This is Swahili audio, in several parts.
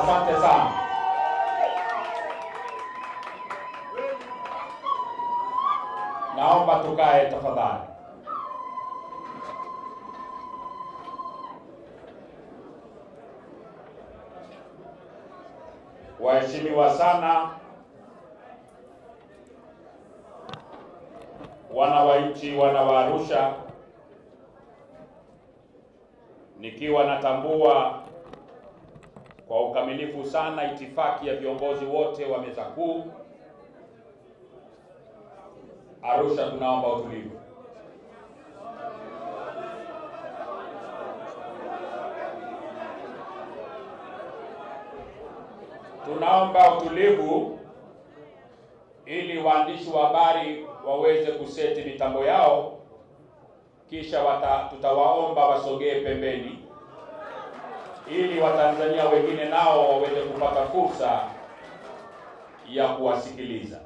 Asante sana. Naomba tukae tafadhali. Waheshimiwa sana wananchi wa Arusha, nikiwa natambua kwa ukamilifu sana itifaki ya viongozi wote wa meza kuu, Arusha tunaomba utulivu. Tunaomba utulivu ili waandishi wa habari waweze kuseti mitambo yao, kisha tutawaomba wasogee pembeni ili Watanzania wengine nao waweze kupata fursa ya kuwasikiliza.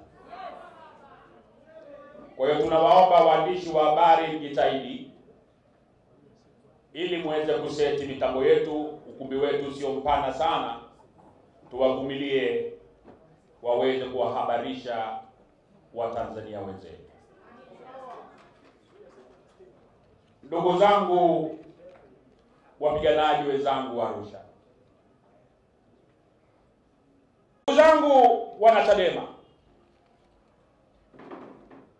Kwa hiyo tunawaomba waandishi wa habari mjitahidi ili muweze kuseti mitambo yetu. Ukumbi wetu sio mpana sana, tuwavumilie waweze kuwahabarisha Watanzania wenzetu. Ndugu zangu, wapiganaji wenzangu wa Arusha, ndugu zangu wana Chadema,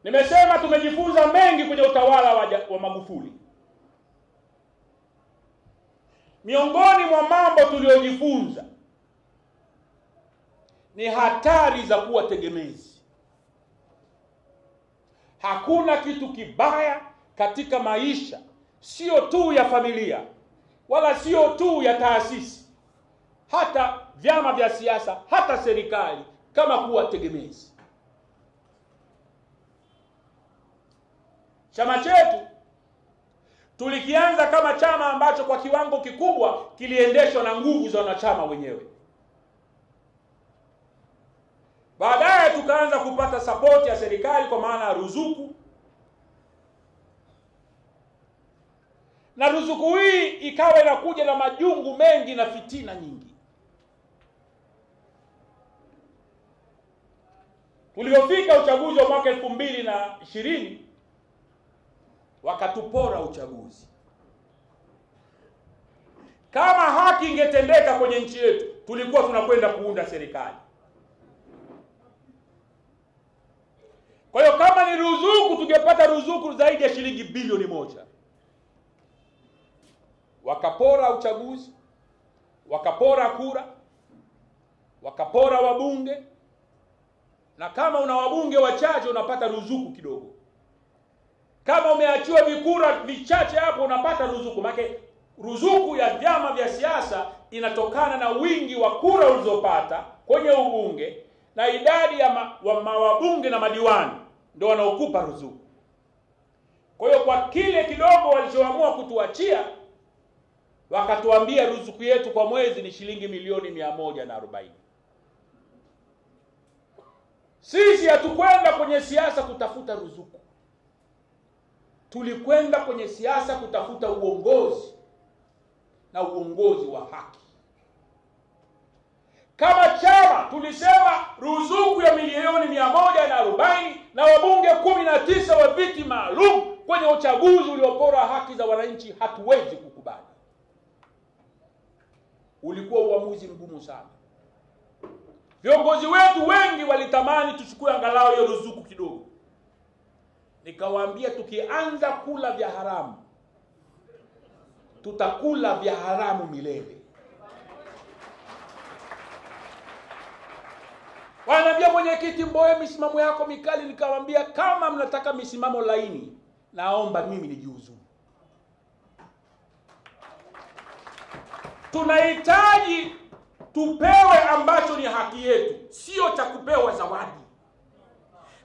nimesema tumejifunza mengi kwenye utawala wa Magufuli. Miongoni mwa mambo tuliojifunza ni hatari za kuwa tegemezi. Hakuna kitu kibaya katika maisha, sio tu ya familia wala sio tu ya taasisi, hata vyama vya siasa, hata serikali, kama kuwa tegemezi. Chama chetu tulikianza kama chama ambacho kwa kiwango kikubwa kiliendeshwa na nguvu za wanachama wenyewe. Baadaye tukaanza kupata support ya serikali kwa maana ya ruzuku. Na ruzuku hii ikawa inakuja na majungu mengi na fitina nyingi. Tulipofika uchaguzi wa mwaka 2020 wakatupora uchaguzi. Kama haki ingetendeka kwenye nchi yetu, tulikuwa tunakwenda kuunda serikali. Kwa hiyo kama ni ruzuku, tungepata ruzuku zaidi ya shilingi bilioni 1. Wakapora uchaguzi, wakapora kura, wakapora wabunge, na kama una wabunge wachache unapata ruzuku kidogo. Kama umeachiwa vikura vichache hapo unapata ruzuku. Maana ruzuku ya vyama vya siasa inatokana na wingi wa kura ulizopata kwenye ubunge na idadi ya mawabunge na madiwani, ndio wanaokupa ruzuku. Kwa hiyo kwa kile kidogo walichoamua kutuachia, wakatuambia ruzuku yetu kwa mwezi ni shilingi milioni 140. Sisi hatukwenda kwenye siasa kutafuta ruzuku. Tulikwenda kwenye siasa kutafuta uongozi, na uongozi wa haki. Kama chama tulisema ruzuku ya milioni 140 na wabunge 19 wa viti maalum kwenye uchaguzi uliopora haki za wananchi hatuwezi kukubali. Ulikuwa uamuzi mgumu sana. Viongozi wetu wengi walitamani tuchukue angalau hiyo ruzuku kidogo. Nikawaambia tukianza kula vya haramu, tutakula vya haramu milele. Wananiambia mwenyekiti, Mbowe misimamo yako mikali. Nikawaambia kama mnataka misimamo laini, naomba mimi nijiuzuru. Tunahitaji tupewe ambacho ni haki yetu, sio cha kupewa zawadi.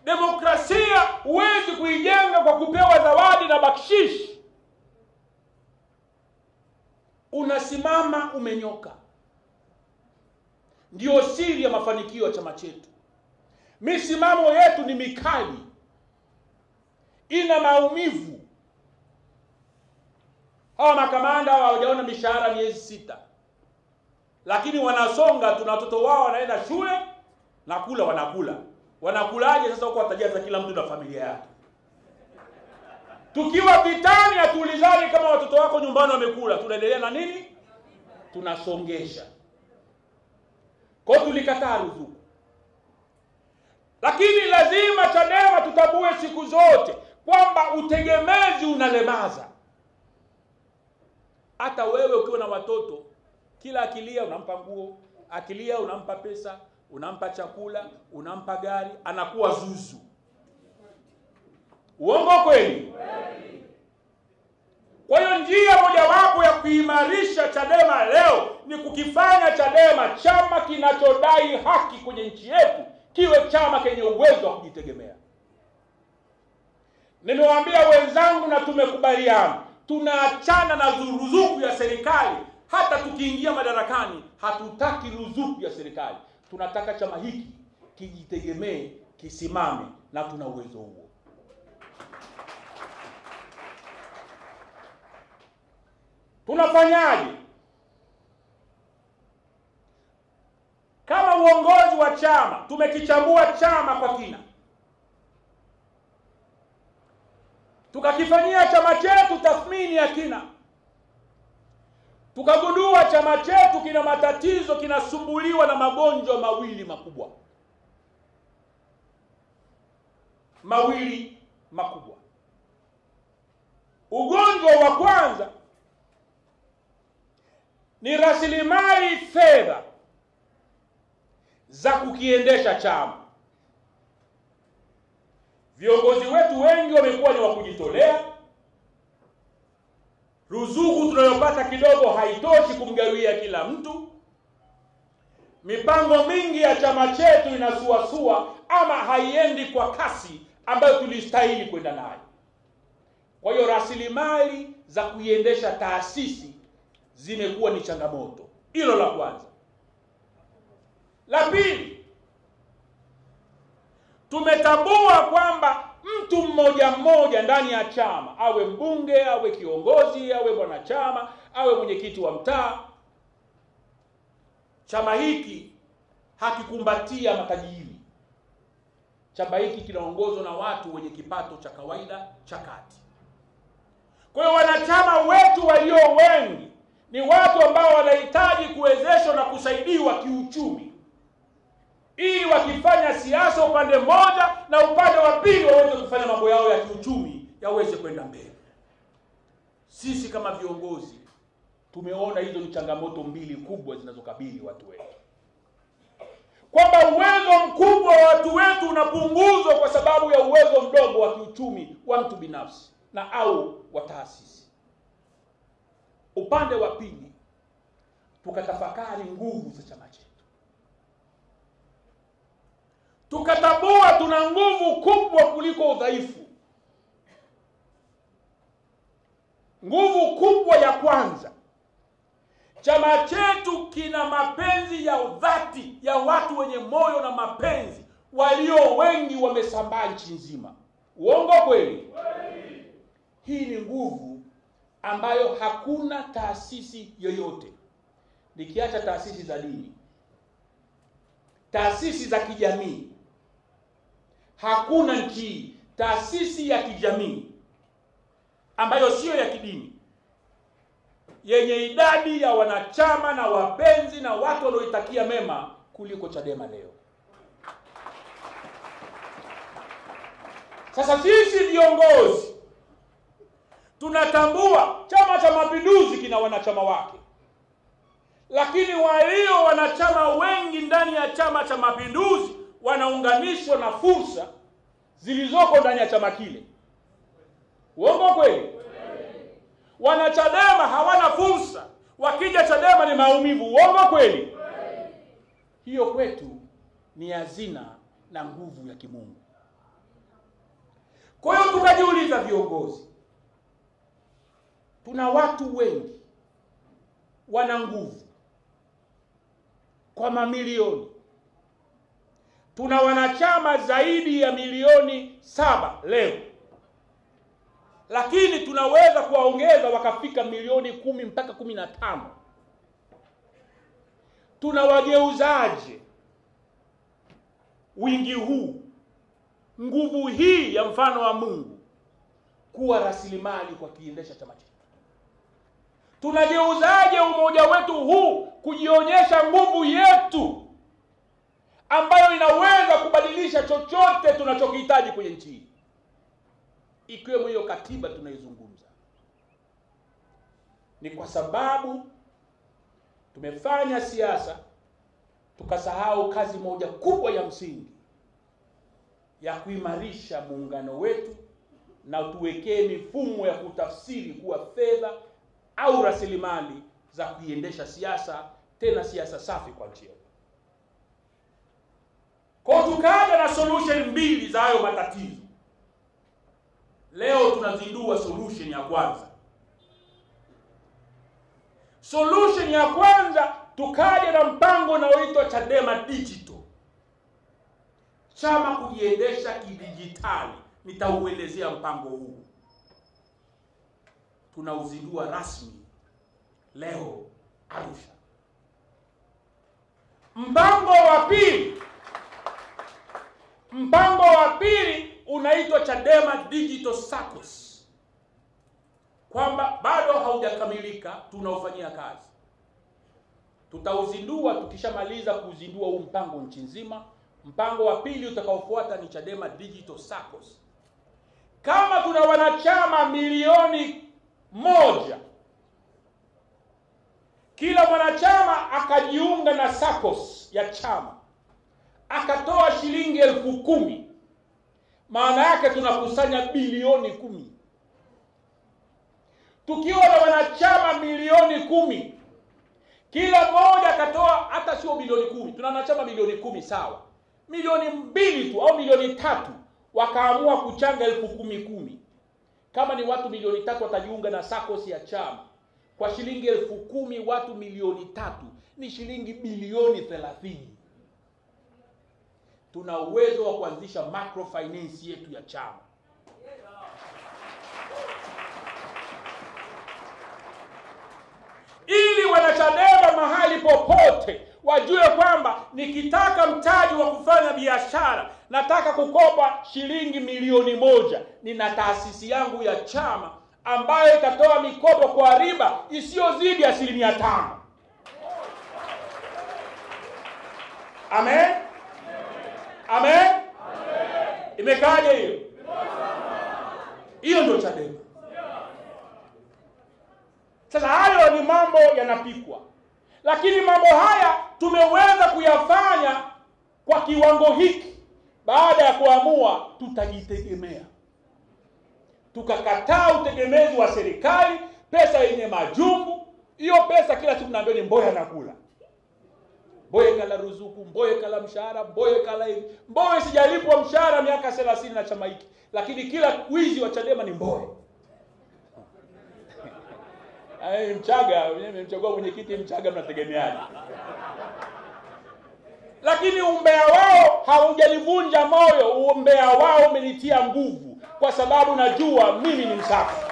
Demokrasia huwezi kuijenga kwa kupewa zawadi na bakshish. Unasimama umenyoka. Ndio siri ya mafanikio ya chama chetu. Misimamo yetu ni mikali, ina maumivu. Hawa makamanda hawajaona mishahara miezi 6. lakini wanasonga, tuna watoto wao wanaenda shule na kula wanakula. Wanakulaje sasa huko watajaza kila mtu na familia yake? Tukiwa vitani hatuulizani kama watoto wako nyumbani wamekula, tunaendelea na nini? Tunasongesha. Kwa tulikataa ruzuku. Lakini lazima Chadema tutambue siku zote kwamba utegemezi unalemaza. Hata wewe ukiwa na watoto, kila akilia unampa nguo, akilia unampa pesa, unampa chakula, unampa gari, anakuwa zuzu. Uongo kweli? Kwa hiyo njia mojawapo ya kuimarisha Chadema leo ni kukifanya Chadema chama kinachodai haki kwenye nchi yetu kiwe chama kenye uwezo wa kujitegemea. Nimewaambia wenzangu na tumekubaliana, tunaachana na ruzuku ya serikali. Hata tukiingia madarakani hatutaki ruzuku ya serikali. Tunataka chama hiki kijitegemee, kisimame, na tuna uwezo huo. Tunafanyaje? Kama uongozi wa chama tumekichambua chama kwa kina, tukakifanyia chama chetu tathmini ya kina, tukagundua chama chetu kina matatizo, kinasumbuliwa na magonjwa mawili makubwa. Ugonjwa wa kwanza ni rasilimali fedha za kukiendesha chama. Viongozi wetu wengi wamekuwa ni wa kujitolea. Ruzuku tunayopata kidogo haitoshi kumgawia kila mtu. Mipango mingi ya chama chetu inasuasua ama haiendi kwa kasi ambayo tulistahili kwenda nayo. Kwa hiyo rasilimali za kuiendesha taasisi zimekuwa ni changamoto. Hilo la kwanza. La pili, tumetambua kwamba mtu mmoja mmoja ndani ya chama, awe mbunge, awe kiongozi, awe mwanachama, awe mwenyekiti wa mtaa, chama hiki hakikumbatia matajiri. Chama hiki kinaongozwa na watu wenye kipato cha kawaida cha kati. Kwa hiyo wanachama wetu walio wengi ni watu ambao wanahitaji kuwezeshwa na kusaidiwa kiuchumi, ili wakifanya siasa upande mmoja na upande wa pili waweze kufanya mambo yao ya kiuchumi yaweze kwenda mbele. Sisi kama viongozi tumeona hizo ni changamoto mbili kubwa zinazokabili watu wetu, kwamba uwezo mkubwa wa watu wetu unapunguzwa kwa sababu ya uwezo mdogo wa kiuchumi wa mtu binafsi na au wa taasisi. Upande wa pili, tukatafakari nguvu za chama chetu. Tukatambua tuna nguvu kubwa kuliko udhaifu. Nguvu kubwa ya kwanza, chama chetu kina mapenzi ya dhati ya watu wenye moyo na mapenzi walio wengi wamesambaa nchi nzima. Uongo kweli? Hii ni nguvu ambayo hakuna taasisi yoyote, nikiacha taasisi za dini, taasisi za kijamii, hakuna nchi taasisi ya kijamii ambayo sio ya kidini yenye idadi ya wanachama na wapenzi na watu wanaoitakia mema kuliko Chadema leo. Sasa sisi viongozi tunatambua Chama cha Mapinduzi kina wanachama wake, lakini walio wanachama wengi ndani ya Chama cha Mapinduzi wanaunganishwa na fursa zilizoko ndani ya chama kile. Uongo kweli? Wanachadema hawana fursa, wakija Chadema ni maumivu. Uongo kweli? Hiyo kwetu ni hazina na nguvu ya kimungu. Kwa hiyo tukajiuliza viongozi, tuna watu wengi wana nguvu kwa mamilioni. Tuna wanachama zaidi ya milioni 7 leo, lakini tunaweza kuwaongeza wakafika milioni 10 mpaka 15. tunawageuzaje wingi huu, nguvu hii ya mfano wa Mungu kuwa rasilimali kwa kiendesha chama chetu? Tunageuzaje umoja wetu huu kujionyesha nguvu yetu ambayo inaweza kubadilisha chochote tunachokihitaji kwenye nchi hii, ikiwemo hiyo katiba tunaizungumza? Ni kwa sababu tumefanya siasa tukasahau kazi moja kubwa ya msingi ya kuimarisha muungano wetu na tuwekee mifumo ya kutafsiri kuwa fedha au rasilimali za kuiendesha siasa, tena siasa safi kwa nchi yetu. Kwa tukaja na solution mbili za hayo matatizo. Leo tunazindua solution ya kwanza. Solution ya kwanza, tukaja na mpango unaoitwa Chadema Digital, chama kujiendesha kidijitali. Nitauelezea mpango huu. Tunauzindua rasmi leo Arusha. Mpango wa pili unaitwa Chadema Digital SACCOS, kwamba bado haujakamilika, tunaufanyia kazi. Tutauzindua tukishamaliza kuzindua huu mpango nchi nzima. Mpango wa pili utakaofuata ni Chadema Digital SACCOS. Kama tuna wanachama milioni 1, kila mwanachama akajiunga na SACCOS ya chama akatoa shilingi 10,000, maana yake tunakusanya bilioni 10. Tukiwa na wanachama milioni 10, kila mmoja akatoa, hata sio bilioni 10, tuna wanachama milioni 10, sawa, milioni 2 tu au milioni 3 wakaamua kuchanga 10,000. Kama ni watu milioni 3 watajiunga na SACCOS ya chama kwa shilingi 10,000, watu milioni 3 ni shilingi bilioni 30. Tuna uwezo wa kuanzisha microfinance yetu ya chama. Ili wanachadema mahali popote wajue kwamba nikitaka mtaji wa kufanya biashara, nataka kukopa shilingi milioni 1, nina taasisi yangu ya chama ambayo itatoa mikopo kwa riba isiyozidi 5%. Amen? Amen? Imekaje hiyo? Hiyo ndio Chadema. Sasa hayo ni mambo yanapikwa. Lakini mambo haya tumeweza kuyafanya kwa kiwango hiki baada ya kuamua tutajitegemea. Tukakataa utegemezi wa serikali, pesa yenye majungu. Hiyo pesa kila siku naambiwa ni Mbowe anakula. Mbowe kala ruzuku, Mbowe kala mshahara, Mbowe kala hivi. Mbowe sijalipwa mshahara miaka 30 na chama hiki, lakini kila wizi wa Chadema ni Mbowe. Mchaga, mchagua mwenyekiti Mchaga, mnategemeaje? Lakini umbea wao haujalivunja moyo, umbea wao umenitia nguvu, kwa sababu najua mimi ni msafi.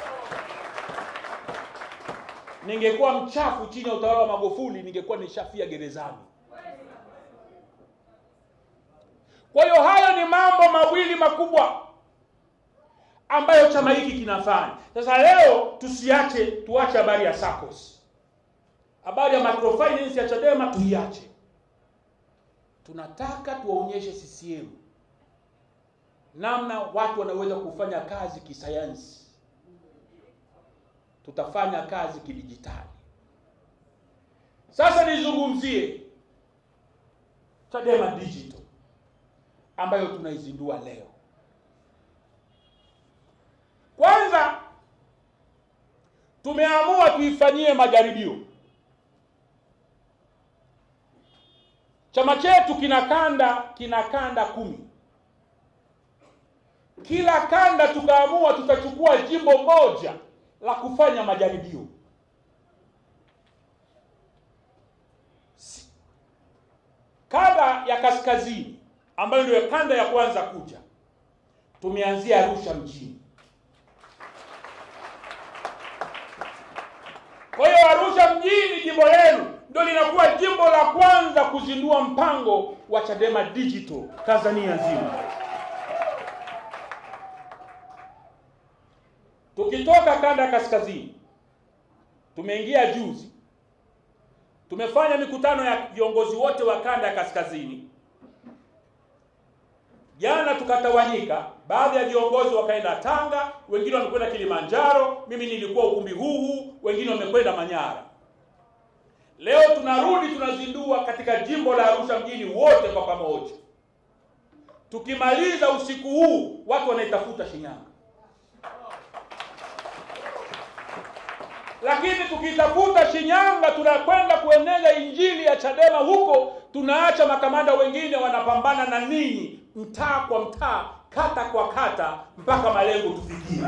Ningekuwa mchafu chini ya utawala wa Magufuli, ningekuwa nishafia gerezani. Kwa hiyo hayo ni mambo mawili makubwa ambayo chama hiki kinafanya. Sasa leo tuache habari ya SACCOS. Habari ya microfinance ya Chadema tuiache. Tunataka tuwaonyeshe CCM namna watu wanaweza kufanya kazi kisayansi. Tutafanya kazi kidijitali. Sasa nizungumzie Chadema Digital ambayo tunaizindua leo. Kwanza tumeamua tuifanyie majaribio. Chama chetu kina kanda 10. Kila kanda tukaamua tutachukua jimbo moja la kufanya majaribio. Kanda ya kaskazini ambayo ndio kanda ya kwanza kuja, tumeanzia Arusha mjini. Kwa hiyo Arusha mjini, jimbo lenu ndio linakuwa jimbo la kwanza kuzindua mpango wa Chadema Digital Tanzania nzima. Tukitoka kanda ya kaskazini, tumeingia juzi, tumefanya mikutano ya viongozi wote wa kanda ya kaskazini. Jana tukatawanyika, baadhi ya viongozi wakaenda Tanga, wengine wamekwenda Kilimanjaro, mimi nilikuwa ukumbi huu, wengine wamekwenda Manyara. Leo tunarudi tunazindua katika jimbo la Arusha mjini wote kwa pamoja. Tukimaliza usiku huu, watu wanaitafuta Shinyanga. Lakini tukitafuta Shinyanga, tunakwenda kueneza injili ya Chadema huko, tunaacha makamanda wengine wanapambana na ninyi mtaa kwa mtaa, kata kwa kata, mpaka malengo tufikie.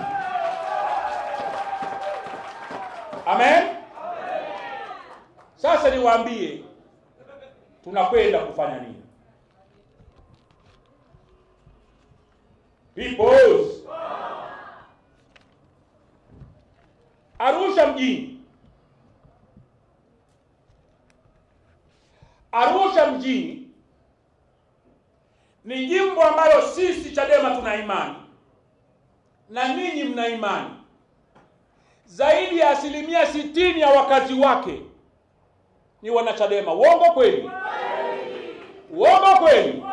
Amen. Sasa niwaambie tunakwenda kufanya nini. Peoples. Arusha mjini. Arusha mjini ni jimbo ambalo sisi Chadema tuna imani na ninyi mna imani. Zaidi ya 60% ya wakazi wake ni wanachadema. Uongo kweli? Uongo kweli?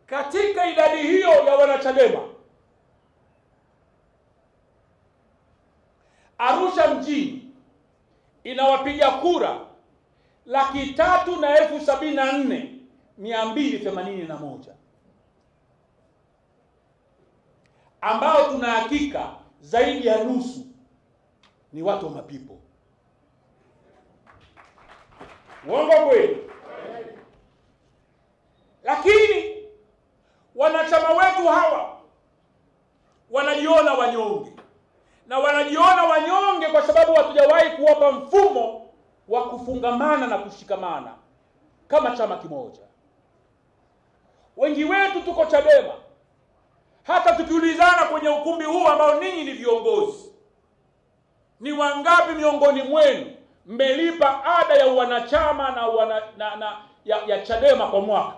Katika idadi hiyo ya wanachadema, Arusha mjini inawapiga kura 374,281 ambao tuna hakika zaidi ya nusu ni watu wa mapipo. Uongo kweli? Lakini wanachama wetu hawa wanajiona wanyonge, na wanajiona wanyonge kwa sababu hatujawahi kuwapa mfumo wa kufungamana na kushikamana kama chama kimoja. Wengi wetu tuko Chadema, hata tukiulizana kwenye ukumbi huu ambao ninyi ni viongozi, ni wangapi miongoni mwenu mmelipa ada ya wanachama ya Chadema kwa mwaka?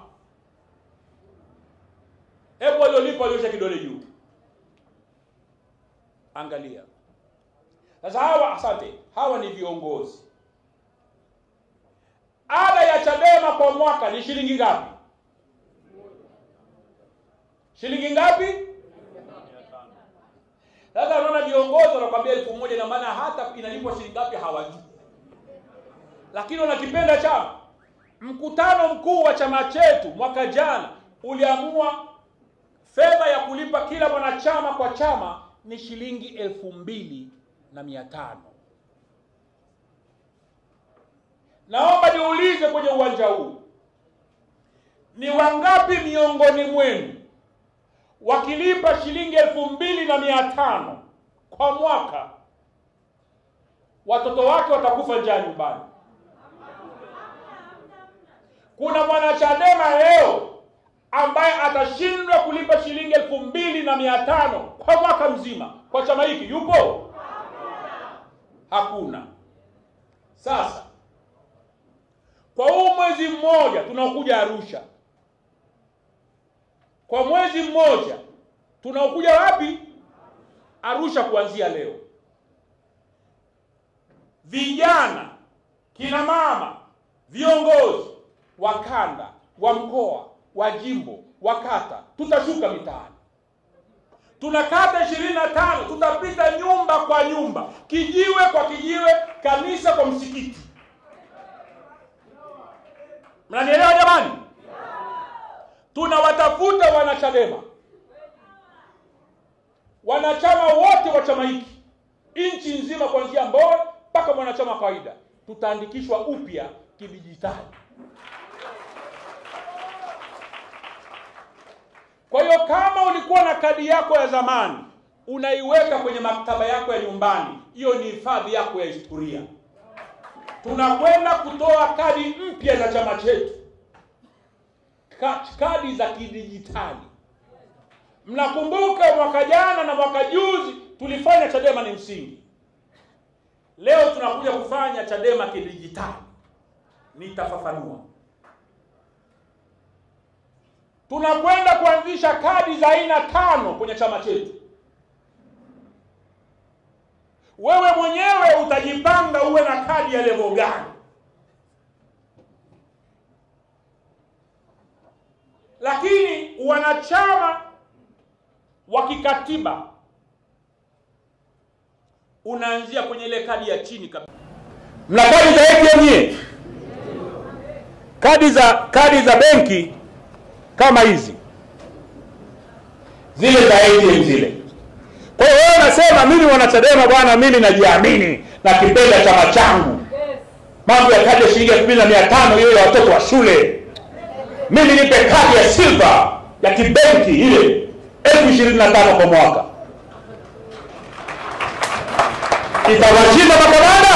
Hebu waliolipa waliosha kidole juu. Angalia. Sasa hawa ni viongozi. Ada ya Chadema kwa mwaka ni shilingi ngapi? Shilingi ngapi? 500. Sasa unaona viongozi wanakuambia 1,000, na maana hata inalipwa shilingi ngapi hawajui. Lakini wanakipenda chama. Mkutano mkuu wa chama chetu mwaka jana uliamua fedha ya kulipa kila mwanachama kwa chama ni shilingi 2,500. Naomba niulize kwenye uwanja huu, ni wangapi miongoni mwenu wakilipa shilingi 2,500 kwa mwaka watoto wake watakufa njaa nyumbani? Kuna mwanachadema leo ambaye atashindwa kulipa shilingi 2,500 kwa mwaka mzima kwa chama hiki? Yupo? Hakuna. Sasa kwa huu mwezi mmoja tunaokuja Arusha, kwa mwezi mmoja tunaokuja wapi? Arusha. Kuanzia leo, vijana, kina mama, viongozi wa kanda, wa mkoa, wa jimbo, wa kata, tutashuka mitaani. Tuna kata 25, tutapita nyumba kwa nyumba, kijiwe kwa kijiwe, kanisa kwa msikiti. Mnanielewa jamani? Tunawatafuta wanachadema, wanachama wote wa chama hiki nchi nzima, kuanzia Mbowe mpaka mwanachama kawaida. Tutaandikishwa upya kidijitali. Kwa hiyo kama ulikuwa na kadi yako ya zamani unaiweka kwenye maktaba yako ya nyumbani, hiyo ni hifadhi yako ya historia. Tunakwenda kutoa kadi mpya za chama chetu, kadi za kidijitali. Mnakumbuka mwaka jana na mwaka juzi tulifanya Chadema ni msingi. Leo tunakuja kufanya Chadema kidijitali. Nitafafanua. Tunakwenda kuanzisha kadi za aina 5 kwenye chama chetu. Wewe mwenyewe utajipanga uwe na kadi ya level gani. Lakini wanachama wa kikatiba unaanzia kwenye ile kadi ya chini kabisa. Mna kadi za ATM? Kadi za benki kama hizi. Zile za ATM zile. Kwa hiyo wewe unasema mimi Wanachadema bwana, mimi najiamini na kipenda chama changu. Mambo ya kadi ya shilingi 2500 hiyo ya watoto wa shule. Mimi nipe kadi ya silver ya kibenki ile 25,000 kwa mwaka. Itawashinda makamanda?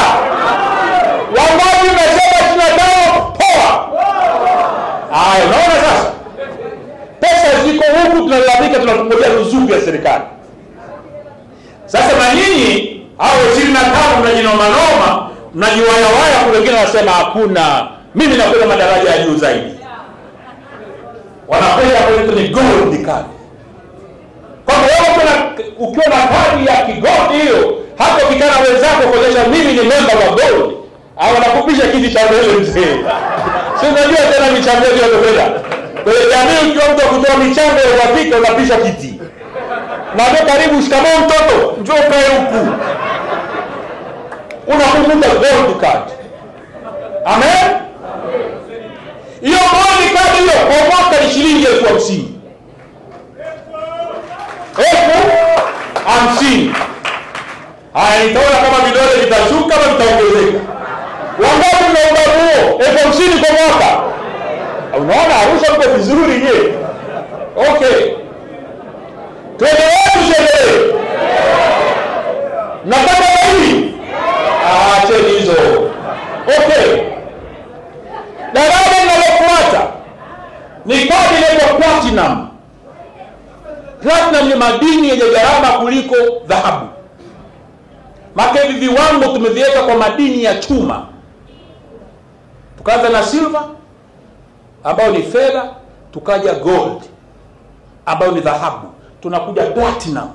Wangapi wamesema 25? Poa. Haya, unaona sasa? Pesa ziko huku, tunalalamika tunakungojea ruzuku ya serikali. Sasa na nyinyi hao 25 mnajinoma noma, mnajiwaya kule, wengine wanasema hakuna. Mimi nakwenda madaraja ya juu zaidi. Wanapenda kwenye gold card. Kwa hiyo ukiwa na kadi ya kigold hiyo, hata ukikana wenzako kuonyesha mimi ni member wa gold, au wanakupisha kiti cha mbele mzee. Si unajua tena michango hiyo ndio. Kwa hiyo jamii ukiwa mtu kutoa michango ya wapika unapisha kiti. Na ndio karibu shikamoo mtoto, njoo kae huku. Unakumbuka gold card. Amen. Hiyo gold card hiyo kwa mwaka ni shilingi 50,000. 50,000. Haya, nitaona kama vidole vitashuka au vitaongezeka. Wangapi mnaomba huo 50,000 kwa mwaka? Unaona Arusha mko vizuri yeye. Okay. Tuendelee. Nataka hivi. Acheni hizo. Okay. Daraja linalofuata ni kadi inaitwa platinum. Platinum ni madini yenye gharama kuliko dhahabu. Maka hivi viwango tumeviweka kwa madini ya chuma. Tukaanza na silver ambao ni fedha, tukaja gold ambao ni dhahabu, tunakuja platinum.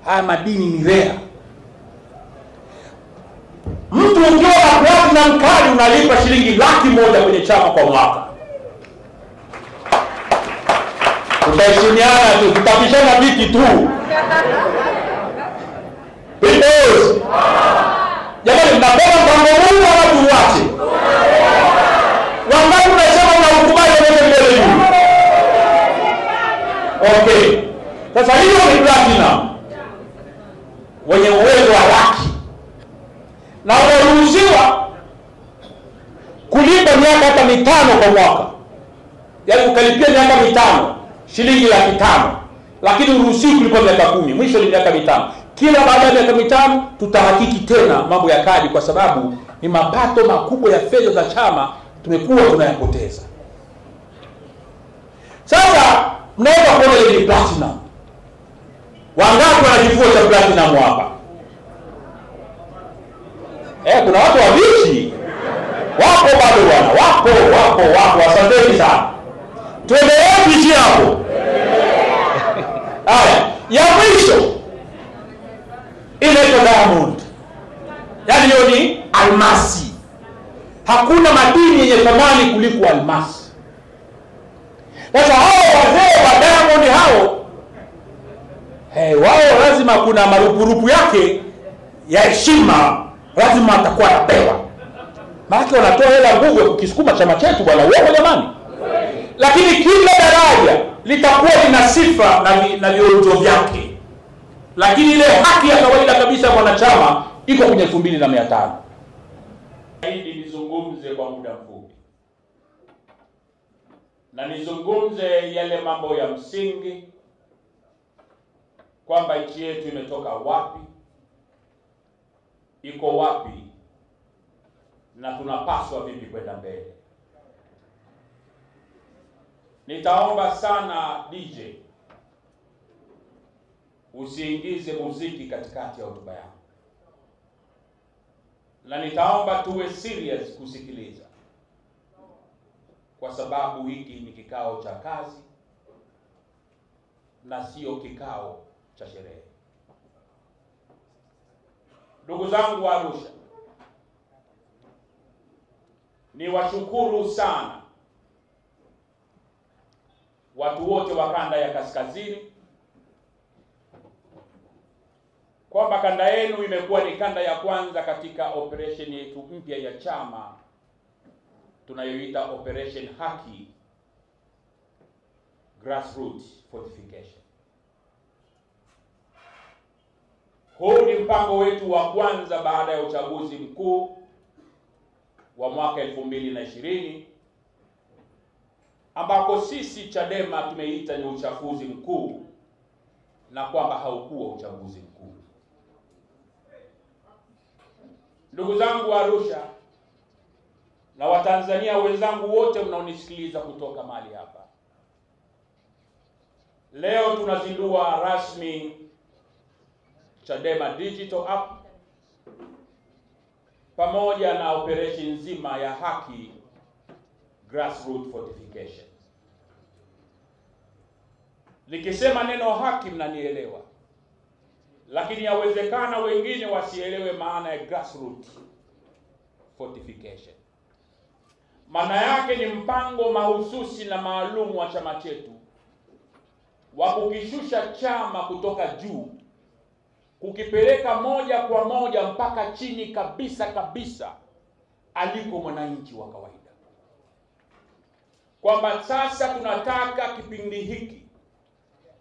Haya madini ni rare. Mtu ukiwa na platinum kadi unalipa shilingi 100,000 kwenye chama kwa mwaka. Tutaheshimiana tu, tutapishana viti tu. Because jamani, mnapenda mpango huu wala tuache? Wangapi unasema unakubali wote mbele hivi? Okay. Sasa hiyo ni platinum. Wenye uwezo wa laki. Na unaruhusiwa kulipa miaka hata 5 kwa mwaka. Yaani ukalipia miaka 5, shilingi 500,000. Lakini uruhusiwi kulipa miaka 10, mwisho ni miaka 5. Kila baada ya miaka 5 tutahakiki tena mambo ya kadi, kwa sababu ni mapato makubwa ya fedha za chama tumekuwa tunayapoteza. Sasa mnaweza kuona ile platinum. Wangapi wanajifua cha platinum hapa? Kuna watu wabichi. Wapo bado bwana, wapo. Asanteni sana. Tuendelee bichi hapo. Haya, ya mwisho inaitwa diamond. Yaani hiyo ni almasi. Hakuna madini yenye thamani kuliko almasi. Sasa hao wazee wa diamond hao, wao lazima kuna marupurupu yake ya heshima, lazima atakuwa anapewa. Maana wanatoa hela nguvu ya kukisukuma chama chetu bwana, uongo jamani. Lakini kila daraja litakuwa lina sifa na vionjo vyake. Lakini ile haki ya kawaida kabisa ya mwanachama iko kwenye 2,500. Hili nizungumze kwa muda mfupi. Na nizungumze yale mambo ya msingi, kwamba nchi yetu imetoka wapi, iko wapi, na tunapaswa vipi kwenda mbele. Nitaomba sana DJ usiingize muziki katikati ya hotuba yangu, na nitaomba tuwe serious kusikiliza, kwa sababu hiki ni kikao cha kazi na sio kikao cha sherehe. Ndugu zangu wa Arusha, ni washukuru sana watu wote wa kanda ya kaskazini kwamba kanda yenu imekuwa ni kanda ya kwanza katika operation yetu mpya ya chama tunayoita Operation Haki Grassroots Fortification. Huu ni mpango wetu wa kwanza baada ya uchaguzi mkuu wa mwaka 2020 ambako sisi Chadema tumeita ni uchafuzi mkuu, na kwamba haukuwa uchaguzi mkuu. Ndugu zangu wa Arusha na Watanzania wenzangu wote mnaonisikiliza kutoka mahali hapa, leo tunazindua rasmi Chadema Digital App pamoja na operation nzima ya Haki Grassroots Fortification. Nikisema neno haki mnanielewa, lakini yawezekana wengine wasielewe maana ya Grassroots Fortification. Maana yake ni mpango mahususi na maalum wa chama chetu wa kukishusha chama kutoka juu, kukipeleka moja kwa moja mpaka chini kabisa aliko mwananchi wa kawaida. Kwamba sasa tunataka kipindi hiki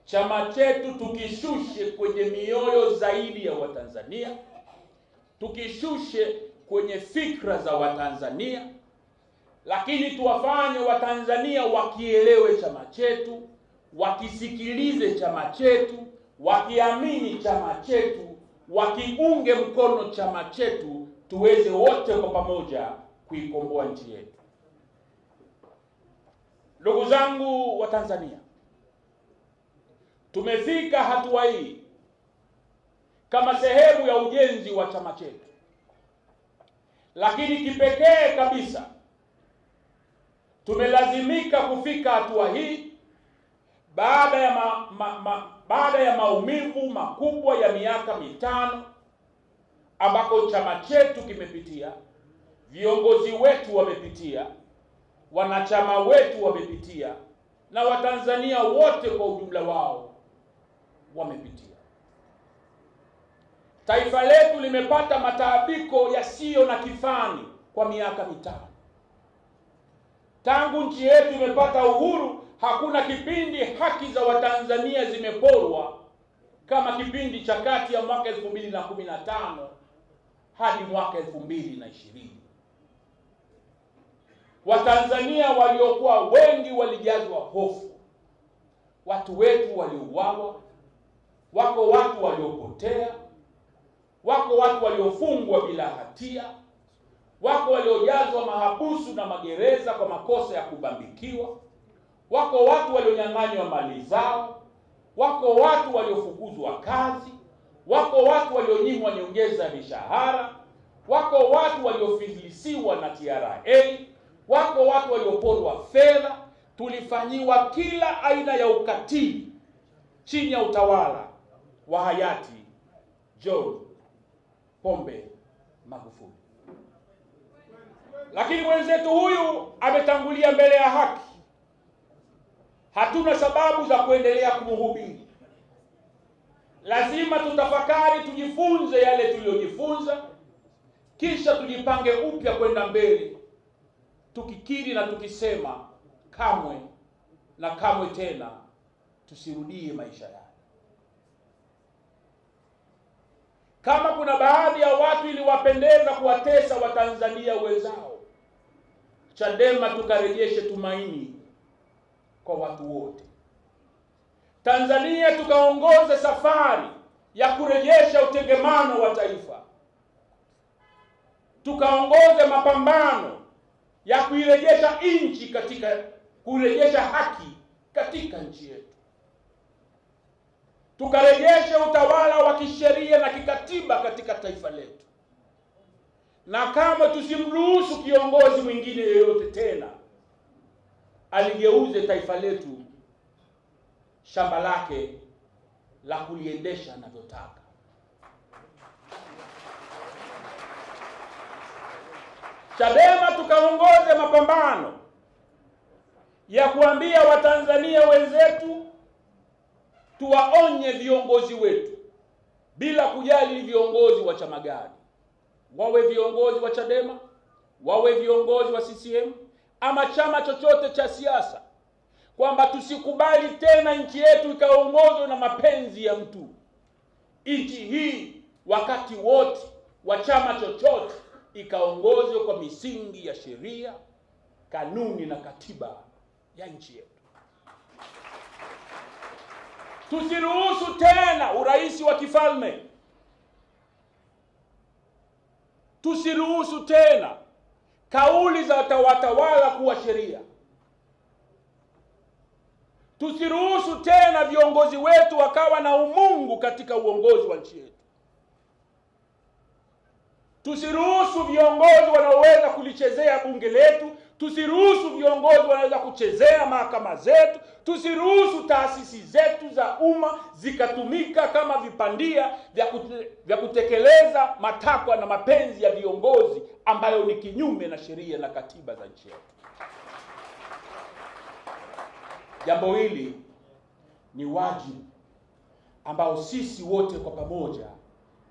chama chetu tukishushe kwenye mioyo zaidi ya Watanzania, tukishushe kwenye fikra za Watanzania, lakini tuwafanye Watanzania wakielewe chama chetu, wakisikilize chama chetu, wakiamini chama chetu, wakiunge mkono chama chetu, tuweze wote kwa pamoja kuikomboa nchi yetu. Ndugu zangu wa Tanzania, tumefika hatua hii kama sehemu ya ujenzi wa chama chetu, lakini kipekee kabisa tumelazimika kufika hatua hii baada ya maumivu makubwa ya miaka 5 ambako chama chetu kimepitia, viongozi wetu wamepitia, wanachama wetu wamepitia, na Watanzania wote kwa ujumla wao wamepitia. Taifa letu limepata mataabiko yasiyo na kifani kwa miaka 5. Tangu nchi yetu imepata uhuru, hakuna kipindi haki za Watanzania zimeporwa kama kipindi cha kati ya mwaka 2015 hadi mwaka 2020. Watanzania waliokuwa wengi walijazwa hofu. Watu wetu waliuawa, wako watu waliopotea, wako watu waliofungwa bila hatia, wako waliojazwa mahabusu na magereza kwa makosa ya kubambikiwa, wako watu walionyang'anywa mali zao, wako watu waliofukuzwa kazi, wako watu walionyimwa nyongeza ya mishahara, wako watu waliofilisiwa na TRA, wako watu walioporwa fedha. Tulifanyiwa kila aina ya ukatili chini ya utawala wa hayati John Pombe Magufuli. Lakini mwenzetu huyu ametangulia mbele ya haki. Hatuna sababu za kuendelea kumhubiri. Lazima tutafakari, tujifunze yale tuliyojifunza, kisha tujipange upya kwenda mbele, tukikiri na tukisema kamwe na kamwe tena tusirudie maisha yao. Kama kuna baadhi ya watu iliwapendeza kuwatesa Watanzania wenzao, Chadema tukarejeshe tumaini kwa watu wote. Tanzania tukaongoze safari ya kurejesha utengemano wa taifa. Tukaongoze mapambano ya kuirejesha nchi kurejesha haki katika nchi yetu. tukarejeshe utawala wa kisheria na kikatiba katika taifa letu, na kama tusimruhusu kiongozi mwingine yeyote tena aligeuze taifa letu shamba lake la kuliendesha anavyotaka. Chadema tukaongoze mapambano ya kuambia Watanzania wenzetu, tuwaonye viongozi wetu bila kujali viongozi wa chama gani, wawe viongozi wa Chadema, wawe viongozi wa CCM ama chama chochote cha siasa, kwamba tusikubali tena nchi yetu ikaongozwe na mapenzi ya mtu. Nchi hii wakati wote wa chama chochote ikaongozwe kwa misingi ya sheria, kanuni na katiba ya nchi yetu. Tusiruhusu tena urais wa kifalme. Tusiruhusu tena kauli za watawala kuwa sheria. Tusiruhusu tena viongozi wetu wakawa na umungu katika uongozi wa nchi yetu. Tusiruhusu viongozi wanaoweza kulichezea bunge letu. Tusiruhusu viongozi wanaweza kuchezea mahakama zetu. Tusiruhusu taasisi zetu za umma zikatumika kama vipandia vya kutekeleza matakwa na mapenzi ya viongozi ambayo ni kinyume na sheria na katiba za nchi yetu. Jambo hili ni wajibu ambao sisi wote kwa pamoja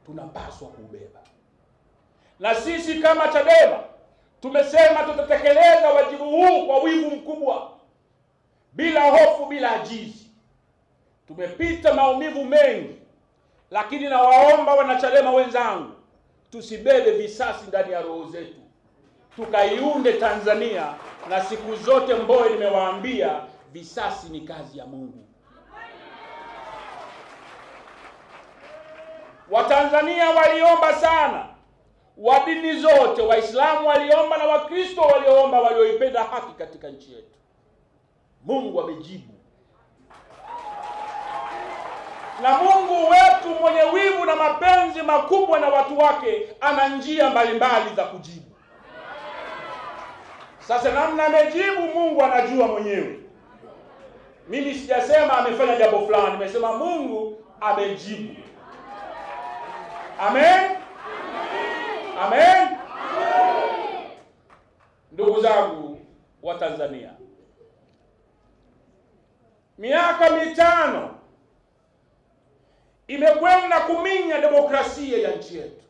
tunapaswa kuubeba. Na sisi kama Chadema tumesema tutatekeleza wajibu huu kwa wivu mkubwa, bila hofu, bila ajizi. Tumepita maumivu mengi, lakini nawaomba wanachadema wenzangu, tusibebe visasi ndani ya roho zetu. Tukaiunde Tanzania, na siku zote Mbowe nimewaambia visasi ni kazi ya Mungu. Watanzania waliomba sana, wa dini zote, Waislamu waliomba na Wakristo waliomba, walioipenda haki katika nchi yetu. Mungu amejibu. Na Mungu wetu mwenye wivu na mapenzi makubwa na watu wake ana njia mbalimbali za kujibu. Sasa namna amejibu Mungu anajua mwenyewe. Mimi sijasema amefanya jambo fulani, nimesema Mungu amejibu. Amen. Amen. Ndugu zangu wa Tanzania, miaka 5 imekwenda kuminya demokrasia ya nchi yetu.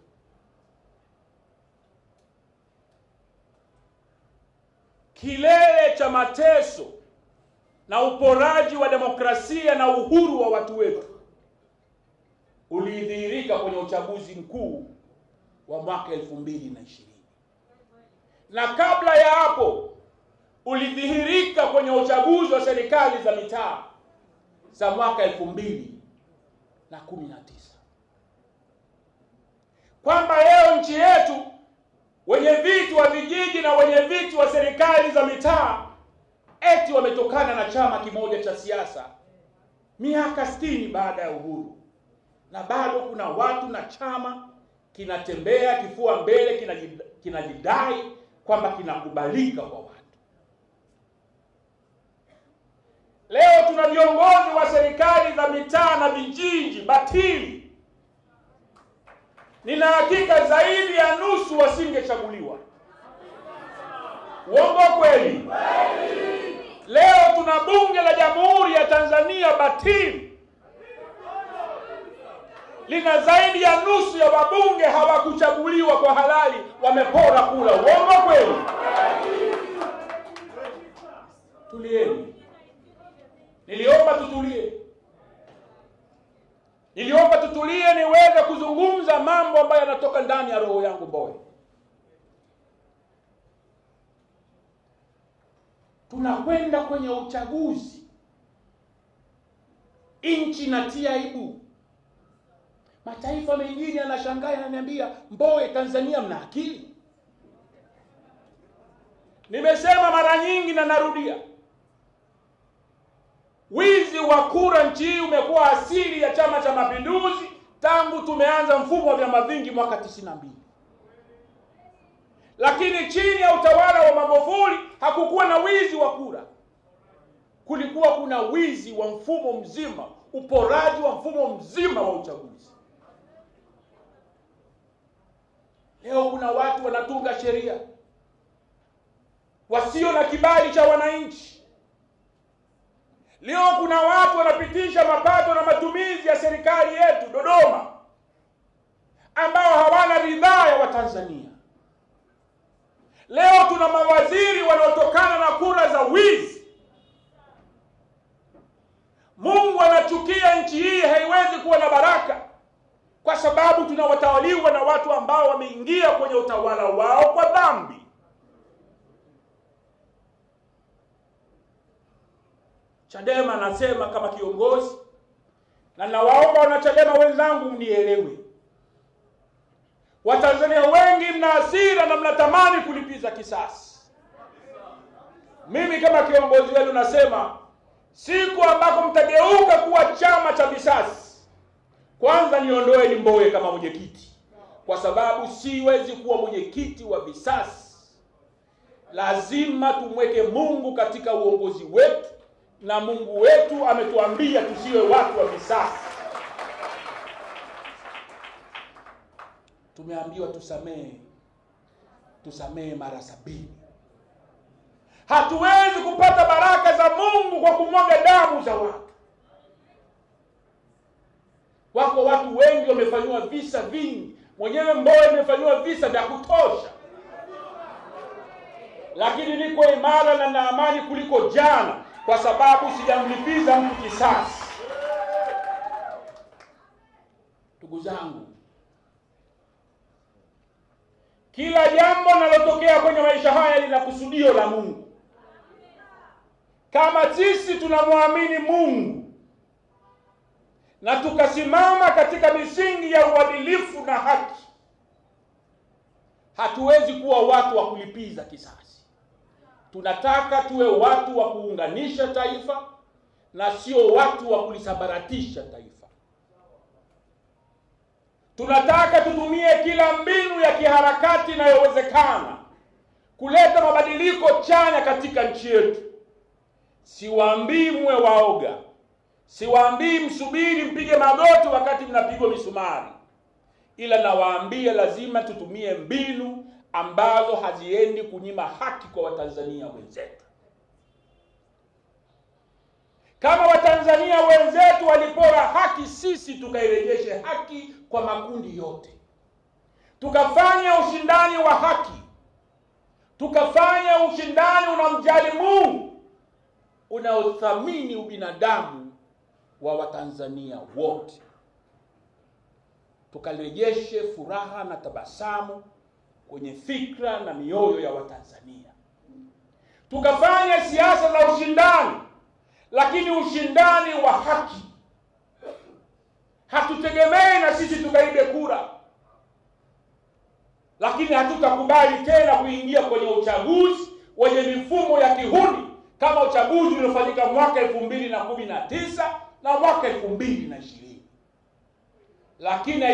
Kilele cha mateso na uporaji wa demokrasia na uhuru wa watu wetu ulidhihirika kwenye uchaguzi mkuu wa mwaka 2020. Na kabla ya hapo ulidhihirika kwenye uchaguzi wa serikali za mitaa za mwaka 2019. Kwamba leo nchi yetu wenye viti wa vijiji na wenye viti wa serikali za mitaa eti wametokana na chama kimoja cha siasa miaka 60 baada ya uhuru. Na bado kuna watu na chama kinatembea kifua mbele, kinajidai kwamba kinakubalika kwa watu. Leo tuna viongozi wa serikali za mitaa na vijiji batili. Nina hakika zaidi ya nusu wasingechaguliwa. Uongo kweli? Leo tuna bunge la Jamhuri ya Tanzania batili. Lina zaidi ya nusu ya wabunge hawakuchaguliwa kwa halali, wamepora kula. Uongo kweli? Tulieni. Niliomba tutulie. Niliomba tutulie niweze kuzungumza mambo ambayo yanatoka ndani ya roho yangu Mbowe. Tunakwenda kwenye uchaguzi. Nchi inatia aibu. Mataifa mengine yanashangaa, yananiambia, Mbowe, Tanzania mna akili? Nimesema mara nyingi na narudia, Wizi wa kura nchi hii umekuwa asili ya Chama cha Mapinduzi tangu tumeanza mfumo wa vyama vingi mwaka 92. Lakini chini ya utawala wa Magufuli hakukuwa na wizi wa kura. Kulikuwa kuna wizi wa mfumo mzima, uporaji wa mfumo mzima wa uchaguzi. Leo kuna watu wanatunga sheria wasio na kibali cha wananchi. Leo kuna watu wanapitisha mapato na matumizi ya serikali yetu Dodoma ambao hawana ridhaa ya Watanzania. Leo tuna mawaziri wanaotokana na kura za wizi. Mungu anachukia nchi hii, haiwezi kuwa na baraka kwa sababu tunawatawaliwa na watu ambao wameingia kwenye utawala wao kwa dhambi. Chadema nasema kama kiongozi, na nawaomba wanachadema wenzangu mnielewe. Watanzania wengi mna hasira na mnatamani kulipiza kisasi. Mimi kama kiongozi wenu nasema siku ambako mtageuka kuwa chama cha visasi, kwanza niondoe Mbowe kama mwenyekiti, kwa sababu siwezi kuwa mwenyekiti wa visasi. Lazima tumweke Mungu katika uongozi wetu, na Mungu wetu ametuambia tusiwe watu wa visasi. Tumeambiwa tusamehe mara 70. Hatuwezi kupata baraka za Mungu kwa kumwaga damu za watu. Wako watu wengi wamefanywa visa vingi. Mwenyewe Mbowe amefanywa visa vya kutosha. Lakini niko imara na na amani kuliko jana, kwa sababu sijamlipiza mtu kisasi. Ndugu zangu, kila jambo linalotokea kwenye maisha haya lina kusudio la Mungu. Kama sisi tunamwamini Mungu na tukasimama katika misingi ya uadilifu na haki, hatuwezi kuwa watu wa kulipiza kisasi. Tunataka tuwe watu wa kuunganisha taifa na sio watu wa kulisambaratisha taifa. Tunataka tutumie kila mbinu ya kiharakati inayowezekana kuleta mabadiliko chanya katika nchi yetu. Siwaambii mwe waoga. Siwaambii msubiri mpige magoti wakati mnapigwa misumari. Ila nawaambia lazima tutumie mbinu ambazo haziendi kunyima haki kwa Watanzania wenzetu. Kama Watanzania wenzetu walipora haki, sisi tukairejeshe haki kwa makundi yote. Tukafanya ushindani wa haki. Tukafanya ushindani unamjali Mungu, unaothamini ubinadamu wa Watanzania wote. Tukarejeshe furaha na tabasamu kwenye fikra na mioyo ya Watanzania. Tukafanya siasa za ushindani, lakini ushindani wa haki. Hatutegemei na sisi tukaibe kura, lakini hatutakubali tena kuingia kwenye uchaguzi wenye mifumo ya kihuni kama uchaguzi uliofanyika mwaka 2019 na mwaka 2020. Lakini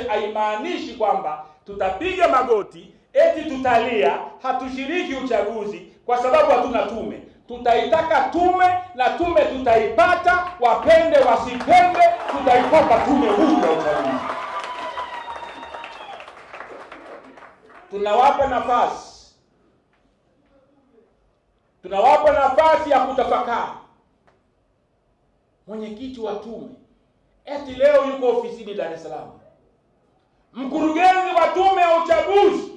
haimaanishi kwamba tutapiga magoti eti tutalia hatushiriki uchaguzi kwa sababu hatuna tume. Tutaitaka tume na tume tutaipata, wapende wasipende, tutaipata tume huru ya uchaguzi. Tunawapa nafasi ya kutafakari. Mwenyekiti wa tume eti leo yuko ofisini Dar es Salaam. Mkurugenzi wa tume ya uchaguzi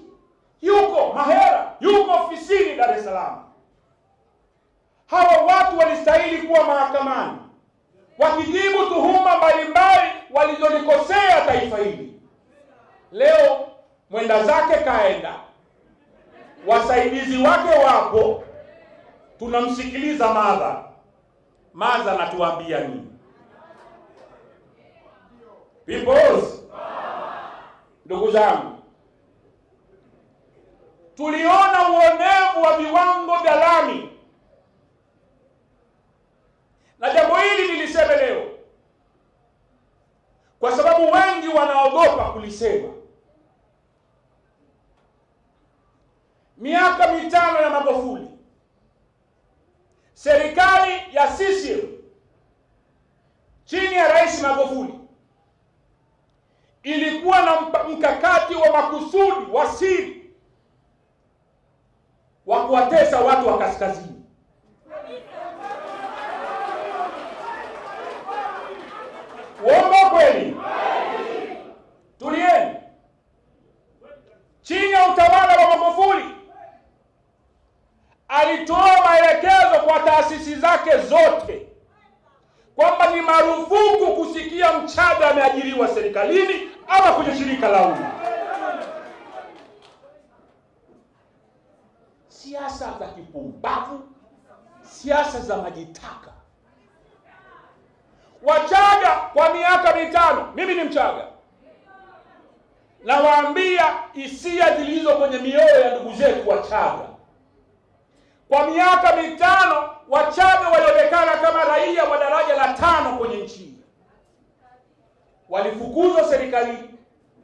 yuko Mahera, yuko ofisini Dar es Salaam. Hawa watu walistahili kuwa mahakamani wakijibu tuhuma mbalimbali walizolikosea taifa hili. Leo mwenda zake kaenda, wasaidizi wake wapo, tunamsikiliza Madha anatuambia nini? Peoples, ndugu zangu, tuliona uonevu wa viwango vya lami, Na jambo hili niliseme leo kwa sababu wengi wanaogopa kulisema. Miaka 5 ya Magufuli, serikali ya CCM chini ya Rais Magufuli ilikuwa na mkakati wa makusudi wa siri wa kuwatesa watu wa kaskazini. Uongo kweli? Tulieni. Chini ya utawala wa Magufuli alitoa maelekezo kwa taasisi zake zote kwamba ni marufuku kusikia Mchaga ameajiriwa serikalini ama kwenye shirika la umma. Siasa za kipumbavu, siasa za majitaka. Wachaga kwa miaka 5, mimi ni Mchaga, na waambia hisia zilizo kwenye mioyo ya ndugu zetu Wachaga. Kwa miaka 5 Wachaga walionekana kama raia wa daraja la 5 kwenye nchi. Walifukuzwa serikalini,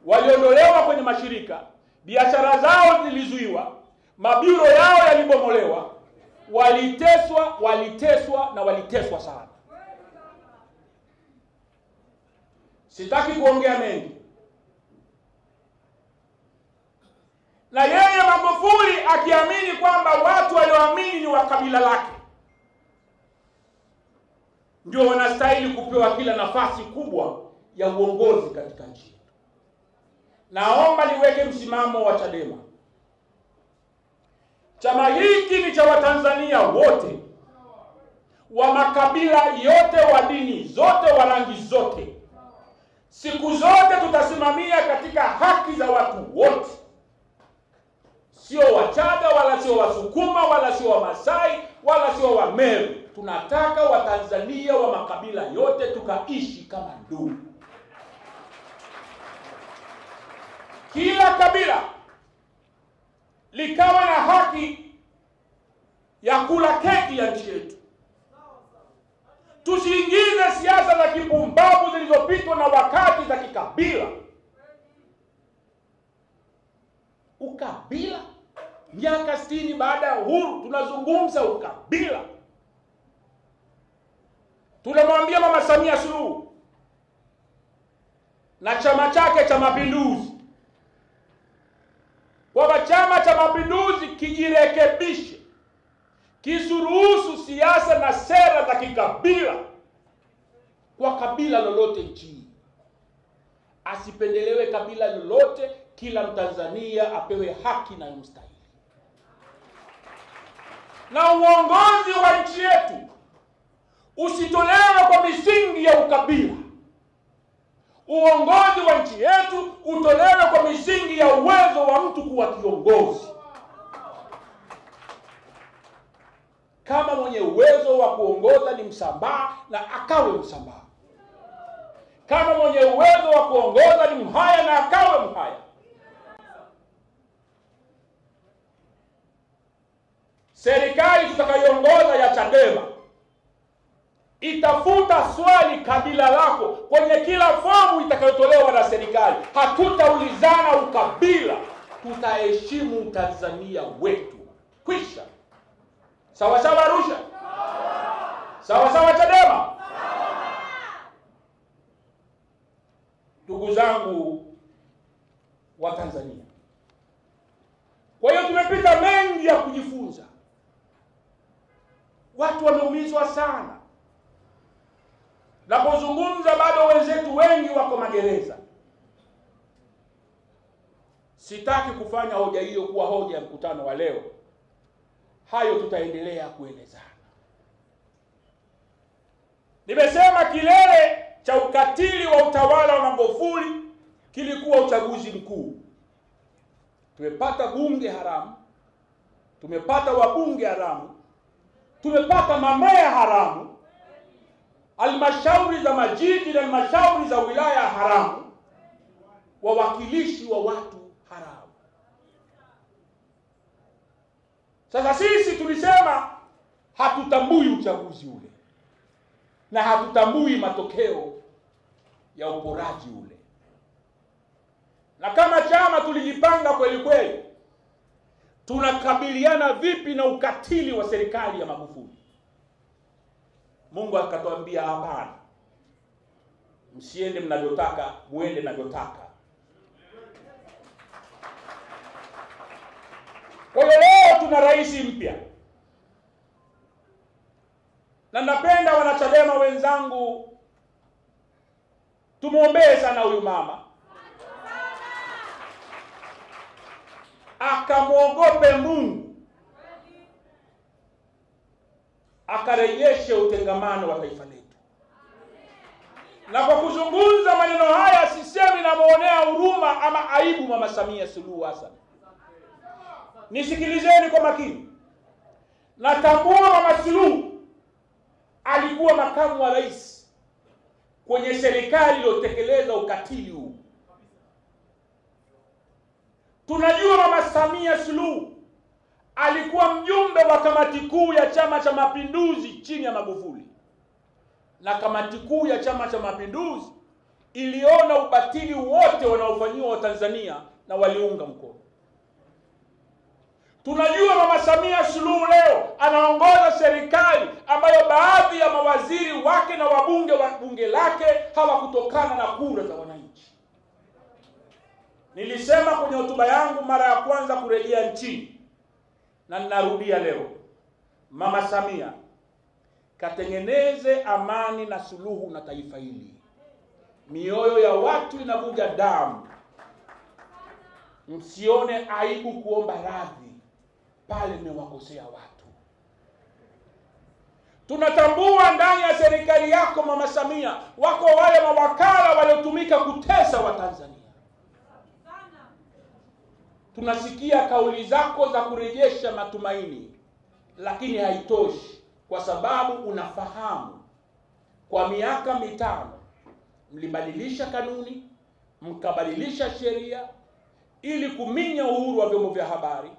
waliondolewa kwenye mashirika, biashara zao zilizuiwa, mabiro yao yalibomolewa, waliteswa sana. Sitaki kuongea mengi. Na yeye Magufuli akiamini kwamba watu walioamini ni wa kabila lake ndio wanastahili kupewa kila nafasi kubwa ya uongozi katika nchi. Naomba niweke msimamo wa Chadema. Chama hiki ni cha Watanzania wote, wa makabila yote, wa dini zote, wa rangi zote. Siku zote tutasimamia katika haki za watu wote. Sio Wachaga wala sio Wasukuma wala sio Wamasai wala sio Wameru. Tunataka Watanzania wa makabila yote tukaishi kama ndugu. Kila kabila likawa na haki ya kula keki ya nchi yetu. Tusiingize siasa za kipumbavu zilizopitwa na wakati za kikabila. Ukabila? Miaka 60 baada ya uhuru tunazungumza ukabila. Tunamwambia Mama Samia Suluhu na chama chake cha Mapinduzi kwamba Chama cha Mapinduzi kijirekebishe, kisuruhusu siasa na sera za kikabila kwa kabila lolote nchini. Asipendelewe kabila lolote, kila Mtanzania apewe haki na mstahili. Na uongozi wa nchi yetu usitolewe kwa misingi ya ukabila. Uongozi wa nchi yetu utolewe kwa misingi ya uwezo wa mtu kuwa kiongozi. Kama mwenye uwezo wa kuongoza ni Msambaa, na akawe Msambaa. Kama mwenye uwezo wa kuongoza ni Mhaya, na akawe Mhaya. Serikali tutakayoongoza ya Chadema itafuta swali kabila lako kwenye kila fomu itakayotolewa na serikali. Hatutaulizana ukabila, tutaheshimu Tanzania wetu. Kwisha. Sawa sawa Arusha? Sawa sawa Chadema? Ndugu zangu wa Tanzania, kwa hiyo tumepita mengi ya kujifunza. Watu wameumizwa sana. Napozungumza bado wenzetu wengi wako magereza. Sitaki kufanya hoja hiyo kuwa hoja ya mkutano wa leo. Hayo tutaendelea kuelezana. Nimesema kilele cha ukatili wa utawala wa Magufuli kilikuwa uchaguzi mkuu. Tumepata bunge haramu, tumepata wabunge haramu, tumepata mamea haramu, halmashauri za majiji na halmashauri za wilaya haramu, wawakilishi wa watu haramu. Sasa sisi tulisema hatutambui uchaguzi ule. na hatutambui matokeo ya uporaji ule. Na kama chama tulijipanga kweli kweli, tunakabiliana vipi na ukatili wa serikali ya Magufuli. Mungu akatuambia hapana, msiende mnavyotaka, muende mnavyotaka. Kwa hiyo leo tuna rais mpya, na napenda wanachadema wenzangu tumuombee sana huyu mama, akamwogope Mungu, akarejeshe utengamano wa taifa letu. Na kwa kuzungumza maneno haya sisemi namuonea huruma ama aibu Mama Samia Suluhu Hassan. Nisikilizeni kwa makini. Natambua Mama Suluhu alikuwa makamu wa rais kwenye serikali iliyotekeleza ukatili huu. Tunajua Mama Samia Suluhu alikuwa mjumbe wa kamati kuu ya Chama cha Mapinduzi chini ya Magufuli. Na kamati kuu ya Chama cha Mapinduzi iliona ubatili wote wanaofanywa wa Tanzania na waliunga mkono. Tunajua Mama Samia Suluhu leo anaongoza serikali ambayo baadhi ya mawaziri wake na wabunge wa bunge lake hawakutokana na kura za wananchi. Nilisema kwenye hotuba yangu mara ya kwanza kurejea nchini, na ninarudia leo, Mama Samia katengeneze amani na suluhu na taifa hili. Mioyo ya watu inavuja damu. Msione aibu kuomba radhi pale mmewakosea watu. Tunatambua ndani ya serikali yako Mama Samia wako wale mawakala waliotumika kutesa Watanzania. Tunasikia kauli zako za kurejesha matumaini, lakini haitoshi, kwa sababu unafahamu kwa miaka 5 mlibadilisha kanuni, mkabadilisha sheria ili kuminya uhuru wa vyombo vya habari,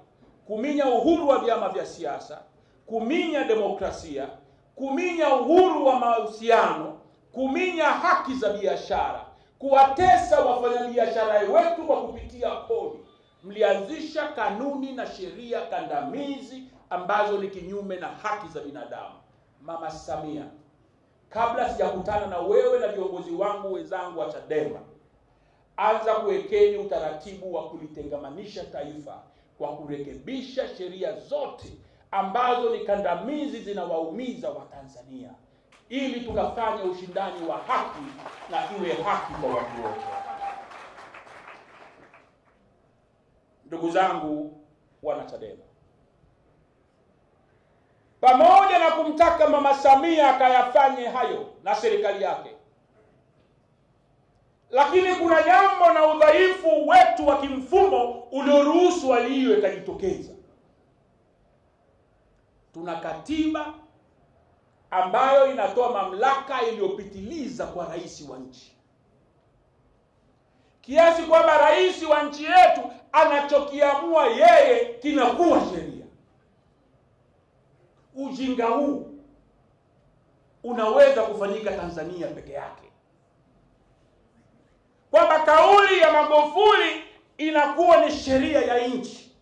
kuminya uhuru wa vyama vya siasa, kuminya demokrasia, kuminya uhuru wa mahusiano, kuminya haki za biashara, kuwatesa wafanyabiashara wetu kwa kupitia kodi. Mlianzisha kanuni na sheria kandamizi ambazo ni kinyume na haki za binadamu. Mama Samia, kabla sijakutana na wewe na viongozi wangu wenzangu wa Chadema, anza kuwekeni utaratibu wa kulitengamanisha taifa kwa kurekebisha sheria zote ambazo ni kandamizi zinawaumiza Watanzania, ili tukafanye ushindani wa haki na iwe haki kwa watu wote. Ndugu zangu wana Chadema, pamoja na kumtaka Mama Samia akayafanye hayo na serikali yake, lakini kuna jambo na udhaifu wetu wa kimfumo ulioruhusu hali hiyo ikajitokeza. Tuna katiba ambayo inatoa mamlaka iliyopitiliza kwa rais wa nchi, kiasi kwamba rais wa nchi yetu anachokiamua yeye kinakuwa sheria. Ujinga huu unaweza kufanyika Tanzania peke yake, kwamba kauli ya Magufuli inakuwa ni sheria ya nchi.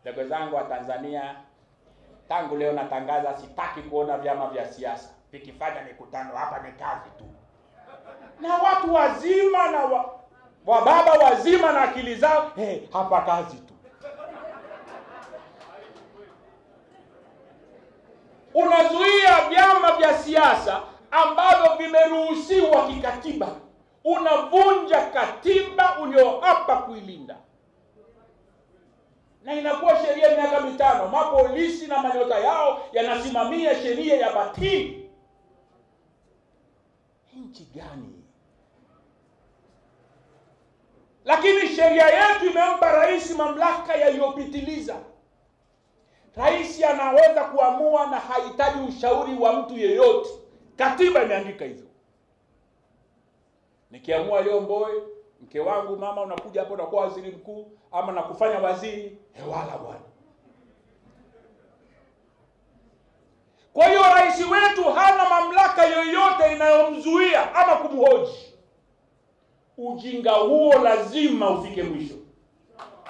Ndugu zangu wa Tanzania, tangu leo natangaza sitaki kuona vyama vya siasa vikifanya mikutano hapa, ni kazi tu. Na watu wazima na wababa wazima na akili zao, hapa kazi tu. Unazuia vyama vya siasa ambavyo vimeruhusiwa kikatiba. Unavunja katiba ulioapa kuilinda. Na inakuwa sheria miaka 5. Mapolisi na manyota yao yanasimamia sheria ya batili. Nchi gani? Lakini sheria yetu imempa rais mamlaka yaliyopitiliza. Rais anaweza kuamua na hahitaji ushauri wa mtu yeyote. Katiba imeandika hivyo. Nikiamua leo Mbowe, mke wangu mama, unakuja hapo unakuwa waziri mkuu ama nakufanya waziri, wala bwana. Kwa hiyo rais wetu hana mamlaka yoyote inayomzuia ama kumhoji. Ujinga huo lazima ufike mwisho.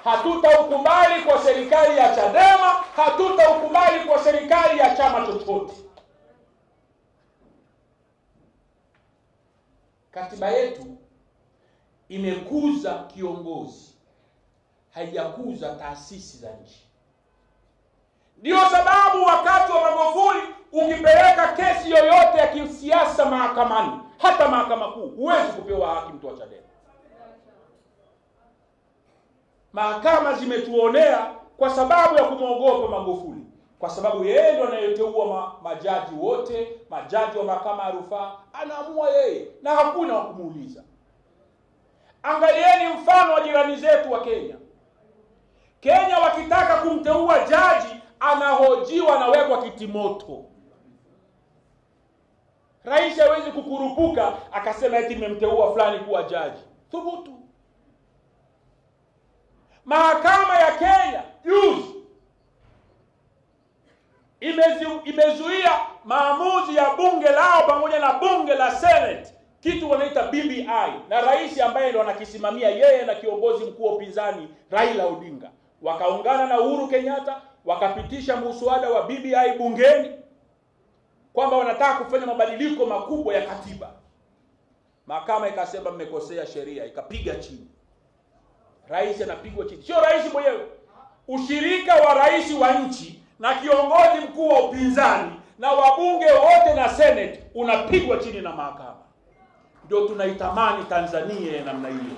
Hatutaukubali kwa serikali ya Chadema, hatutaukubali kwa serikali ya chama chochote. Katiba yetu imekuza kiongozi, haijakuza taasisi za nchi. Ndio sababu wakati wa Magufuli ukipeleka kesi yoyote ya kisiasa mahakamani, hata mahakama kuu, huwezi kupewa haki mtu wa Chadema. Mahakama zimetuonea kwa sababu ya kumwogopa Magufuli, kwa sababu yeye ndo anayeteua majaji wote, majaji wa mahakama ya rufaa, anaamua yeye na hakuna wa kumuuliza. Angalieni mfano wa jirani zetu wa Kenya. Kenya wakitaka kumteua jaji, anahojiwa, anawekwa kitimoto. Rais hawezi kukurupuka akasema eti nimemteua fulani kuwa jaji. Thubutu. Mahakama ya Kenya juzi imezuia maamuzi ya bunge lao pamoja na bunge la Senate, kitu wanaita BBI, na rais ambaye ndo anakisimamia yeye na kiongozi mkuu wa upinzani Raila Odinga. Wakaungana na Uhuru Kenyatta wakapitisha muswada wa BBI bungeni kwamba wanataka kufanya mabadiliko makubwa ya katiba. Mahakama ikasema mmekosea sheria, ikapiga chini. Rais anapigwa chini. Sio rais mwenyewe. Ushirika wa rais wa nchi na kiongozi mkuu wa upinzani na wabunge wote na Senate unapigwa chini na mahakama. Ndio tunaitamani Tanzania ya namna hiyo.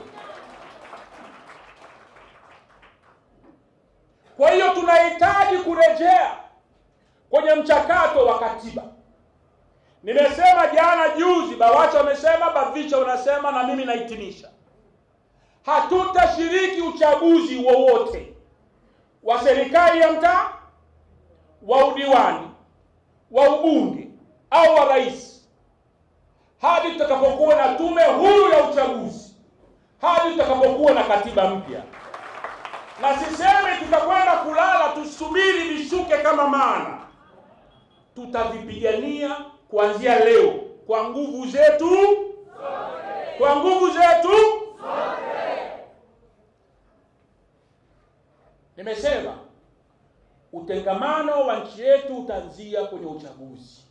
Kwa hiyo tunahitaji kurejea kwenye mchakato wa katiba. Nimesema jana juzi, Bawacha wamesema, Bavicha wanasema, na mimi nahitimisha. Hatutashiriki uchaguzi wowote wa serikali ya mtaa, wa udiwani, wa ubunge au wa rais hadi tutakapokuwa na tume huru ya uchaguzi, hadi tutakapokuwa na katiba mpya. Na sisemi tutakwenda kulala tusubiri vishuke kama maana. Tutavipigania kuanzia leo kwa nguvu zetu zote. Kwa nguvu zetu zote. Nimesema utengamano wa nchi yetu utaanzia kwenye uchaguzi.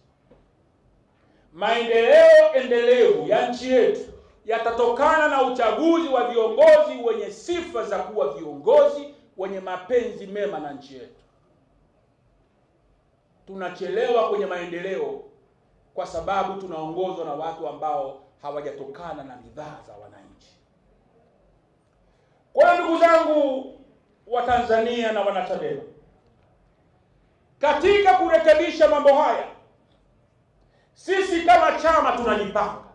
Maendeleo endelevu ya nchi yetu yatatokana na uchaguzi wa viongozi wenye sifa za kuwa viongozi wenye mapenzi mema na nchi yetu. Tunachelewa kwenye maendeleo kwa sababu tunaongozwa na watu ambao hawajatokana na ridhaa za wananchi. Kwa ndugu zangu wa Tanzania na wanachadema, katika kurekebisha mambo haya, sisi kama chama tunajipanga.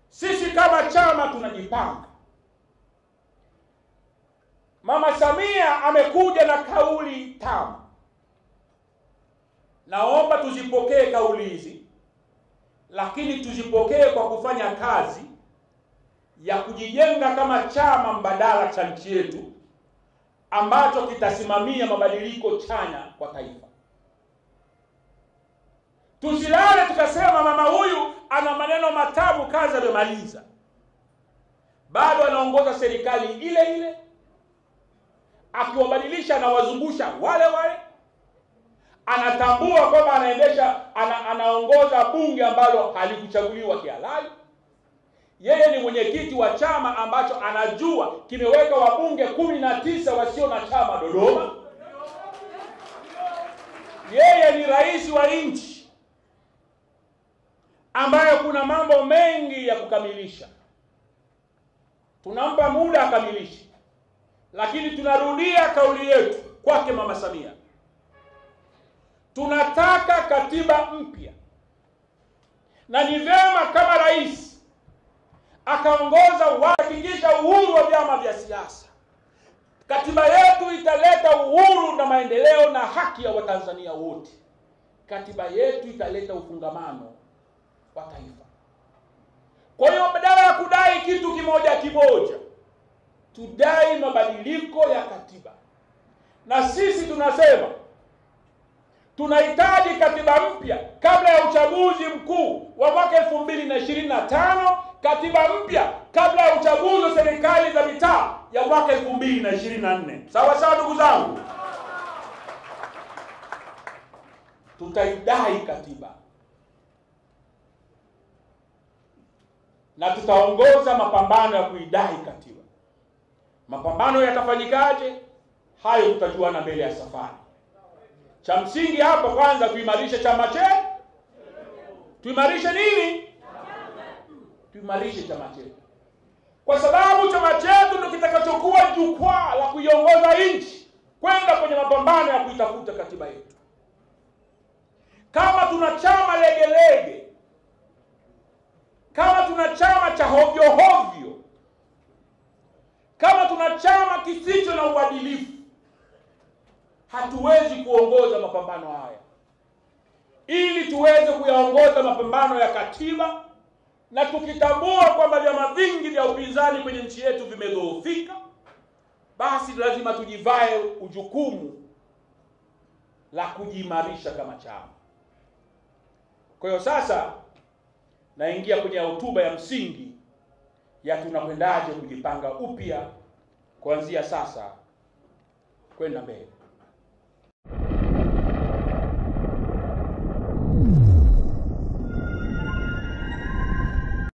Sisi kama chama tunajipanga. Mama Samia amekuja na kauli tamu. Naomba tuzipokee kauli hizi, lakini tuzipokee kwa kufanya kazi ya kujijenga kama chama mbadala cha nchi yetu ambacho kitasimamia mabadiliko chanya kwa taifa. Tusilale tukasema mama huyu ana maneno matamu kazi amemaliza. Bado anaongoza serikali ile ile, akiwabadilisha na wazungusha wale wale. Anatambua kwamba anaongoza bunge ambalo halikuchaguliwa kihalali. Yeye ni mwenyekiti wa chama ambacho anajua kimeweka wabunge 19 wasio na chama Dodoma. Yeye ni rais wa nchi ambayo kuna mambo mengi ya kukamilisha. Tunampa muda akamilishe. Lakini tunarudia kauli yetu kwake Mama Samia. Tunataka katiba mpya. Na ni vyema kama rais akaongoza kuhakikisha uhuru wa vyama vya siasa. Katiba yetu italeta uhuru na maendeleo na haki ya Watanzania wote. Katiba yetu italeta ufungamano wa taifa. Kwa hiyo badala ya kudai kitu kimoja, tudai mabadiliko ya katiba. Na sisi tunasema tunahitaji katiba mpya kabla ya uchaguzi mkuu wa mwaka 2025, katiba mpya kabla ya uchaguzi wa serikali za mitaa ya mwaka 2024. Sawa sawa ndugu zangu? Tutaidai katiba na tutaongoza mapambano ya kuidai katiba. Mapambano yatafanyikaje? Hayo tutajuana mbele ya safari. Cha msingi hapa kwanza tuimarishe chama chetu. Tuimarishe nini? Tuimarishe chama chetu. Kwa sababu chama chetu ndio kitakachokuwa jukwaa la kuiongoza nchi kwenda kwenye mapambano ya kuitafuta katiba yetu. Kama tuna chama legelege, kama tuna chama cha hovyo hovyo, kama tuna chama kisicho na uadilifu, hatuwezi kuongoza mapambano haya. Ili tuweze kuyaongoza mapambano ya katiba, na tukitambua kwamba vyama vingi vya upinzani kwenye nchi yetu vimedhoofika, basi lazima tujivae ujukumu la kujiimarisha kama chama. Kwa hiyo sasa naingia kwenye hotuba ya msingi ya tunakwendaje kujipanga upya kuanzia sasa kwenda mbele.